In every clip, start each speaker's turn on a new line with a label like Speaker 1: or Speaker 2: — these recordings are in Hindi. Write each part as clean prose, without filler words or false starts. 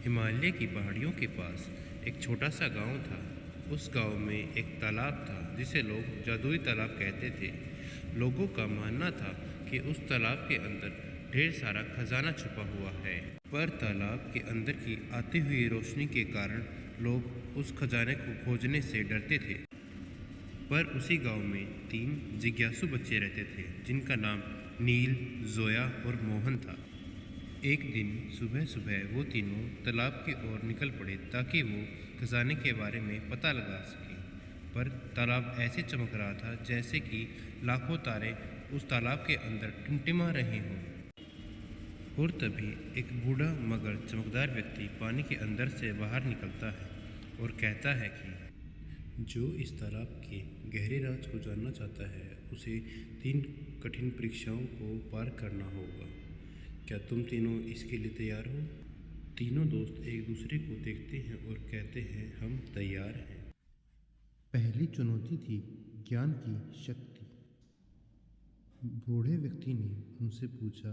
Speaker 1: हिमालय की पहाड़ियों के पास एक छोटा सा गांव था। उस गांव में एक तालाब था जिसे लोग जादुई तालाब कहते थे। लोगों का मानना था कि उस तालाब के अंदर ढेर सारा खजाना छुपा हुआ है। पर तालाब के अंदर की आती हुई रोशनी के कारण लोग उस खजाने को खोजने से डरते थे। पर उसी गांव में 3 जिज्ञासु बच्चे रहते थे जिनका नाम नील, जोया और मोहन था। एक दिन सुबह सुबह वो तीनों तालाब की ओर निकल पड़े ताकि वो खजाने के बारे में पता लगा सकें। पर तालाब ऐसे चमक रहा था जैसे कि लाखों तारे उस तालाब के अंदर टिमटिमा रहे हों। और तभी एक बूढ़ा मगर चमकदार व्यक्ति पानी के अंदर से बाहर निकलता है और कहता है कि जो इस तालाब के गहरे राज को जानना चाहता है उसे 3 कठिन परीक्षाओं को पार करना होगा। क्या तुम तीनों इसके लिए तैयार हो? तीनों दोस्त एक दूसरे को देखते हैं और कहते हैं हम तैयार हैं।
Speaker 2: पहली चुनौती थी ज्ञान की शक्ति। बूढ़े व्यक्ति ने उनसे पूछा,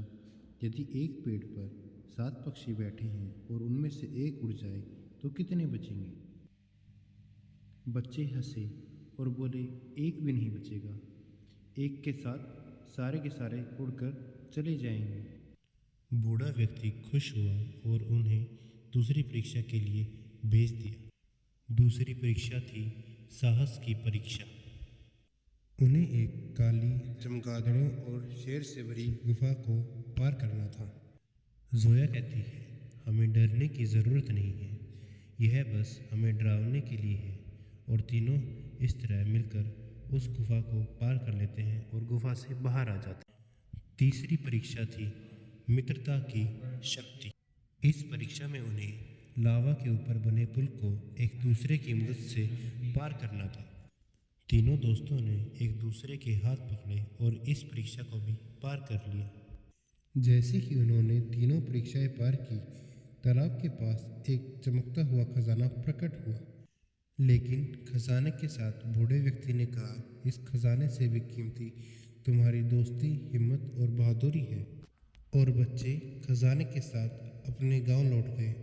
Speaker 2: यदि एक पेड़ पर 7 पक्षी बैठे हैं और उनमें से एक उड़ जाए तो कितने बचेंगे? बच्चे हंसे और बोले, एक भी नहीं बचेगा। एक के साथ सारे के सारे उड़कर चले जाएंगे।
Speaker 3: बूढ़ा व्यक्ति खुश हुआ और उन्हें दूसरी परीक्षा के लिए भेज दिया। दूसरी परीक्षा थी साहस की परीक्षा। उन्हें एक काली, चमगादड़ों और शेर से भरी गुफा को पार करना था। जोया कहती है, हमें डरने की ज़रूरत नहीं है, यह बस हमें डरावने के लिए है। और तीनों इस तरह मिलकर उस गुफा को पार कर लेते हैं और गुफा से बाहर आ जाते हैं। तीसरी परीक्षा थी मित्रता की शक्ति। इस परीक्षा में उन्हें लावा के ऊपर बने पुल को एक दूसरे की मदद से पार करना था। तीनों दोस्तों ने एक दूसरे के हाथ पकड़े और इस परीक्षा को भी पार कर लिया।
Speaker 2: जैसे ही उन्होंने तीनों परीक्षाएं पार की, तालाब के पास एक चमकता हुआ खजाना प्रकट हुआ।
Speaker 3: लेकिन खजाने के साथ बूढ़े व्यक्ति ने कहा, इस खजाने से भी कीमती तुम्हारी दोस्ती, हिम्मत और बहादुरी है। और बच्चे खजाने के साथ अपने गांव लौट गए।